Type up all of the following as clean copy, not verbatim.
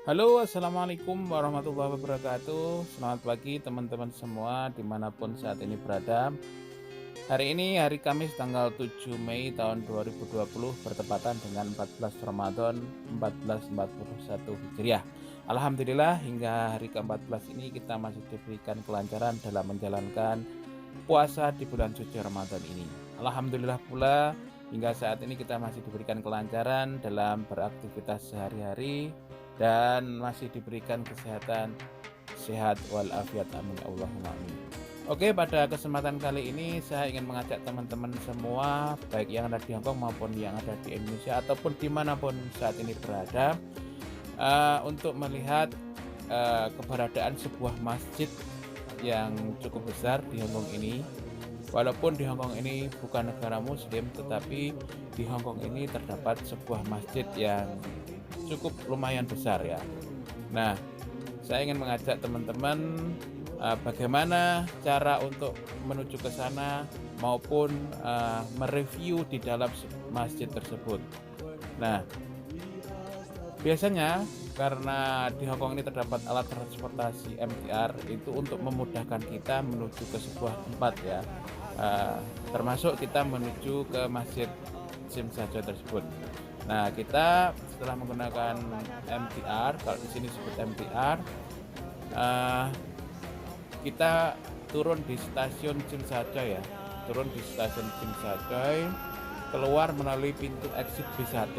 Halo, assalamualaikum warahmatullahi wabarakatuh. Selamat pagi teman-teman semua dimanapun saat ini berada. Hari ini hari Kamis tanggal 7 Mei tahun 2020 bertepatan dengan 14 Ramadan 1441 Hijriah. Alhamdulillah hingga hari ke-14 ini kita masih diberikan kelancaran dalam menjalankan puasa di bulan suci Ramadan ini. Alhamdulillah pula hingga saat ini kita masih diberikan kelancaran dalam beraktivitas sehari-hari dan masih diberikan kesehatan sehat walafiat, amin ya Allahumma amin. Oke, pada kesempatan kali ini saya ingin mengajak teman-teman semua baik yang ada di Hongkong maupun yang ada di Indonesia ataupun dimanapun saat ini berada, untuk melihat keberadaan sebuah masjid yang cukup besar di Hongkong ini. Walaupun di Hongkong ini bukan negara muslim, tetapi di Hongkong ini terdapat sebuah masjid yang cukup lumayan besar ya. Nah, saya ingin mengajak teman-teman bagaimana cara untuk menuju ke sana maupun mereview di dalam masjid tersebut. Nah, biasanya karena di Hongkong ini terdapat alat transportasi MTR itu untuk memudahkan kita menuju ke sebuah tempat ya, termasuk kita menuju ke Masjid Tsim Sha Tsui tersebut. Nah, kita setelah menggunakan MTR, kalau di sini disebut MTR, eh, kita turun di stasiun Tsim Sha Tsui ya, turun di stasiun Tsim Sha Tsui, keluar melalui pintu exit B1,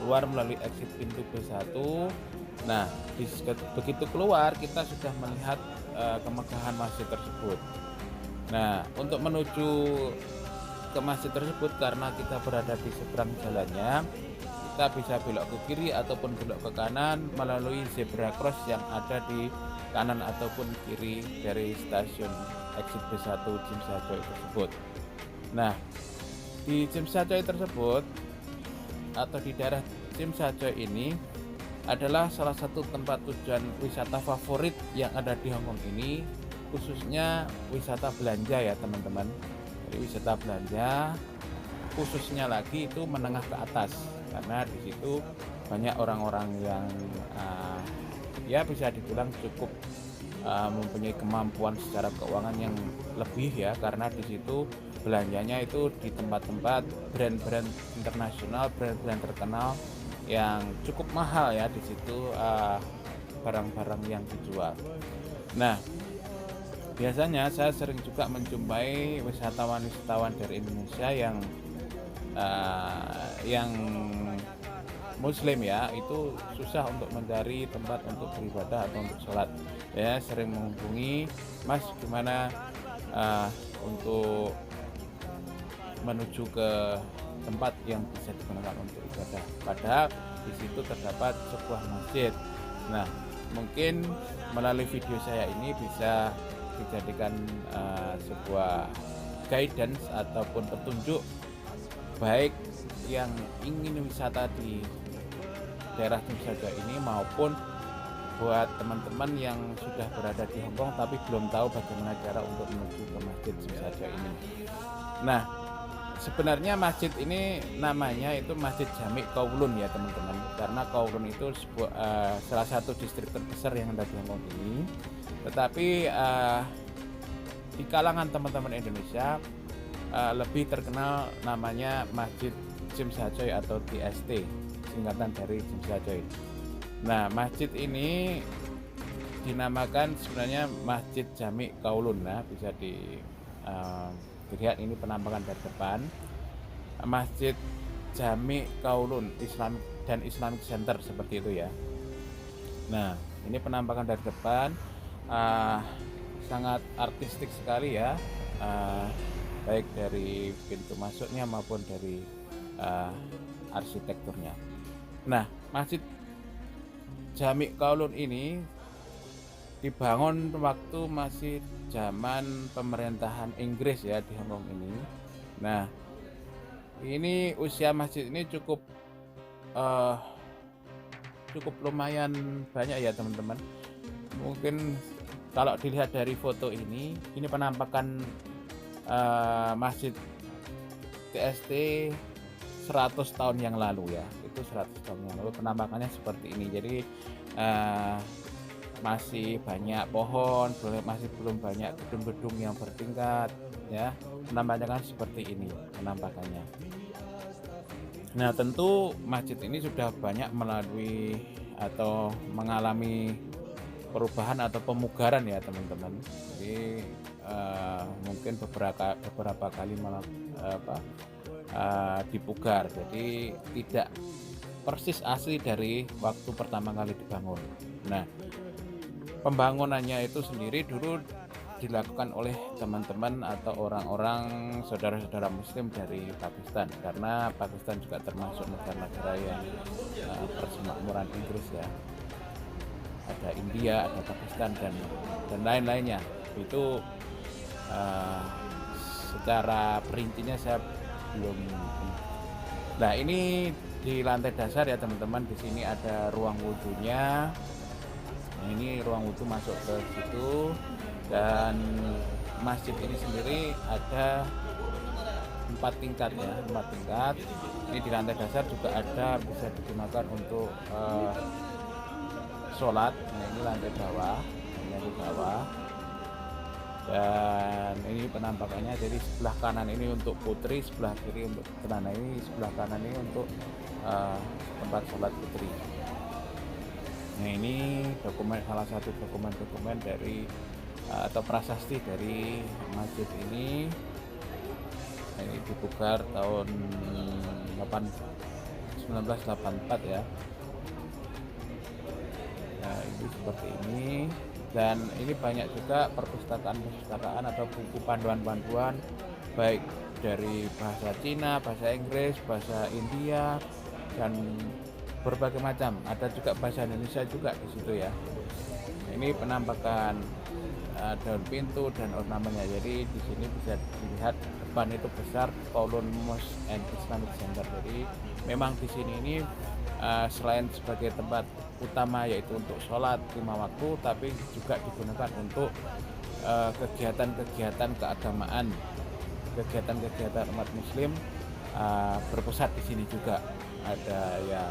keluar melalui exit pintu B1. Nah, begitu keluar kita sudah melihat kemegahan masjid tersebut. Nah, untuk menuju ke masjid tersebut karena kita berada di seberang jalannya, kita bisa belok ke kiri ataupun belok ke kanan melalui zebra cross yang ada di kanan ataupun kiri dari stasiun exit B1 Tsim Sha Tsui tersebut. Nah, di Tsim Sha Tsui tersebut atau di daerah Tsim Sha Tsui ini adalah salah satu tempat tujuan wisata favorit yang ada di Hongkong ini, khususnya wisata belanja ya teman-teman. Jadi wisata belanja khususnya lagi itu menengah ke atas karena di situ banyak orang-orang yang ya bisa dibilang cukup mempunyai kemampuan secara keuangan yang lebih ya, karena di situ belanjanya itu di tempat-tempat brand-brand internasional, brand-brand terkenal yang cukup mahal ya di situ barang-barang yang dijual. Nah, biasanya saya sering juga menjumpai wisatawan-wisatawan dari Indonesia yang Muslim ya, itu susah untuk mencari tempat untuk beribadah atau untuk sholat. Ya, sering menghubungi, Mas, gimana untuk menuju ke tempat yang bisa digunakan untuk ibadah. Padahal di situ terdapat sebuah masjid. Nah, mungkin melalui video saya ini bisa dijadikan sebuah guidance ataupun petunjuk baik yang ingin wisata di daerah Tsim Sha Tsui ini maupun buat teman-teman yang sudah berada di Hongkong tapi belum tahu bagaimana cara untuk menuju ke Masjid Tsim Sha Tsui ini. Nah, sebenarnya masjid ini namanya itu Masjid Jami Kowloon ya teman-teman, karena Kowloon itu salah satu distrik terbesar yang ada di Hongkong ini. Tetapi di kalangan teman-teman Indonesia lebih terkenal namanya Masjid Tsim Sha Tsui atau TST, singkatan dari Tsim Sha Tsui. Nah, masjid ini dinamakan sebenarnya Masjid Jami Kowloon. Nah, bisa dilihat ini penampakan dari depan. Masjid Jami Kowloon Islam dan Islamic Center seperti itu ya. Nah, ini penampakan dari depan, sangat artistik sekali ya, baik dari pintu masuknya maupun dari arsitekturnya. Nah, Masjid Jami Kowloon ini dibangun waktu masih zaman pemerintahan Inggris ya di Hongkong ini. Nah, ini usia masjid ini uh, cukup lumayan banyak ya teman-teman. Mungkin kalau dilihat dari foto ini penampakan masjid TST 100 tahun yang lalu ya. waktu 100 tahun yang lalu. Penampakannya seperti ini. Jadi uh, masih banyak pohon, masih belum banyak gedung-gedung yang bertingkat, ya. Penampakannya kan seperti ini penampakannya. Nah, tentu masjid ini sudah banyak melalui atau mengalami perubahan atau pemugaran ya teman-teman. Jadi mungkin beberapa kali dipugar. Jadi tidak persis asli dari waktu pertama kali dibangun. Nah, pembangunannya itu sendiri dulu dilakukan oleh teman-teman atau orang-orang saudara-saudara muslim dari Pakistan, karena Pakistan juga termasuk negara-negara yang persemakmuran Inggris ya. Ada India, ada Pakistan dan lain-lainnya. Itu secara perincinya saya belum. Nah, ini di lantai dasar ya teman-teman, di sini ada ruang wudhunya. Nah, ini ruang wudhu masuk ke situ, dan masjid ini sendiri ada 4 tingkat ya, 4 tingkat. Ini di lantai dasar juga ada, bisa digunakan untuk sholat. Nah, ini lantai bawah, ini di bawah. Dan ini penampakannya, jadi sebelah kanan ini untuk putri, sebelah kiri untuk putra. Nah, ini sebelah kanan ini untuk tempat sholat putri. Nah, ini salah satu dokumen dari atau prasasti dari masjid ini. Nah, ini dipugar tahun 1984 ya. Nah, ini seperti ini. Dan ini banyak juga perpustakaan atau buku panduan-panduan, baik dari bahasa Cina, bahasa Inggris, bahasa India, dan berbagai macam. Ada juga bahasa Indonesia juga di situ ya. Nah, ini penampakan daun pintu dan ornamennya. Jadi di sini bisa dilihat depan itu besar Kowloon Mosque and Islamic Center. Jadi memang di sini ini selain sebagai tempat utama yaitu untuk sholat 5 waktu, tapi juga digunakan untuk kegiatan-kegiatan keagamaan, kegiatan-kegiatan umat muslim berpusat di sini juga. Ada ya,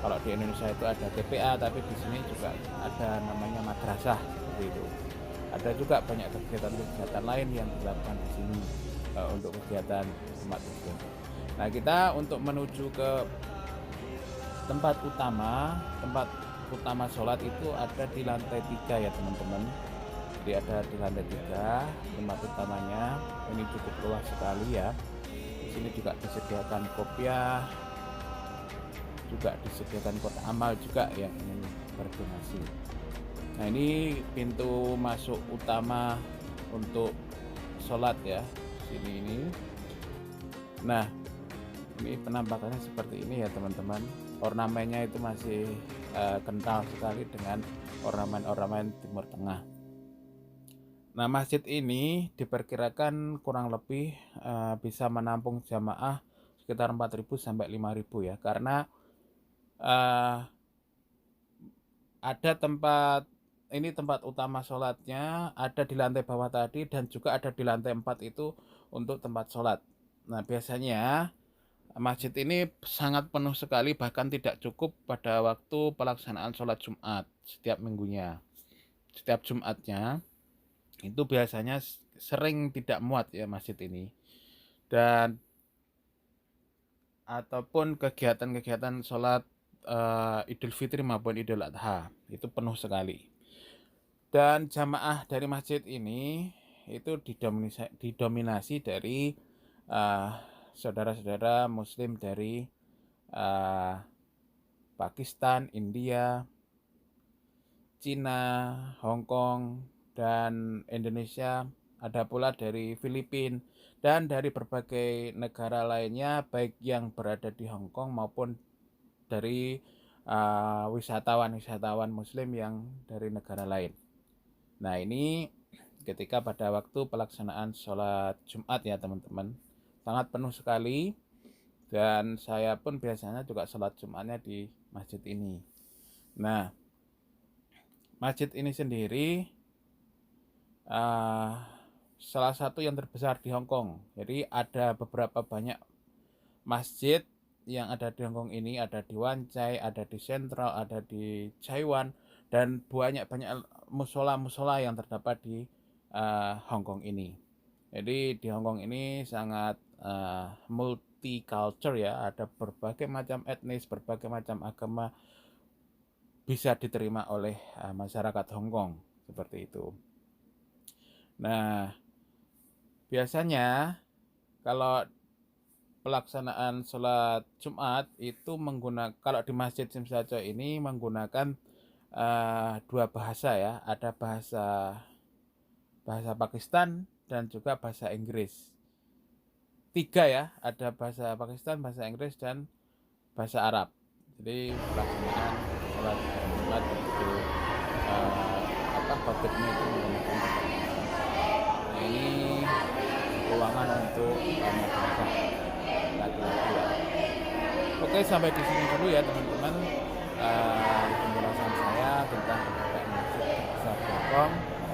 kalau di Indonesia itu ada TPA, tapi di sini juga ada namanya madrasah seperti itu. Ada juga banyak kegiatan-kegiatan lain yang dilakukan di sini untuk kegiatan umat muslim. Nah, kita untuk menuju ke tempat utama sholat itu ada di lantai 3 ya teman-teman. Jadi ada di lantai 3 tempat utamanya. Ini cukup luas sekali ya. Di sini juga disediakan kopiah, juga disediakan kotak amal juga yang ingin berdonasi. Nah, ini pintu masuk utama untuk sholat ya, sini ini. Nah, ini penampakannya seperti ini ya teman-teman. Ornamennya itu masih kental sekali dengan ornamen-ornamen Timur Tengah. Nah, masjid ini diperkirakan kurang lebih bisa menampung jamaah sekitar 4.000 sampai 5.000 ya, karena ada tempat utama sholatnya, ada di lantai bawah tadi, dan juga ada di lantai 4 itu untuk tempat sholat. Nah, biasanya masjid ini sangat penuh sekali, bahkan tidak cukup pada waktu pelaksanaan sholat Jumat setiap minggunya. Setiap Jumatnya itu biasanya sering tidak muat ya masjid ini. Dan ataupun kegiatan-kegiatan sholat Idul Fitri maupun Idul Adha itu penuh sekali. Dan jamaah dari masjid ini itu didominasi dari saudara-saudara muslim dari Pakistan, India, Cina, Hong Kong, dan Indonesia. Ada pula dari Filipina dan dari berbagai negara lainnya, baik yang berada di Hong Kong maupun dari wisatawan muslim yang dari negara lain. Nah, ini ketika pada waktu pelaksanaan sholat Jumat ya teman-teman, sangat penuh sekali. Dan saya pun biasanya juga sholat Jumatnya di masjid ini. Nah, masjid ini sendiri salah satu yang terbesar di Hong Kong. Jadi ada beberapa banyak masjid yang ada di Hong Kong ini, ada di Wan Chai, ada di Sentral, ada di Chaiwan, dan banyak musola-musola yang terdapat di Hong Kong ini. Jadi di Hong Kong ini sangat multicultural ya, ada berbagai macam etnis, berbagai macam agama bisa diterima oleh masyarakat Hong Kong, seperti itu. Nah, biasanya kalau pelaksanaan sholat Jumat itu kalau di Masjid Sim Sacho ini menggunakan dua bahasa ya, ada bahasa Pakistan dan juga bahasa Inggris. Tiga ya, ada bahasa Pakistan, bahasa Inggris, dan bahasa Arab. Jadi pelaksanaan sholat Jumat itu khotibnya itu menggunakan bahasa Pakistan. Nah, ini ruangan untuk madrasah laki-laki ya. Oke, sampai di sini dulu ya teman-teman penjelasan saya tentang keberadaan Masjid Terbesar Hong Kong.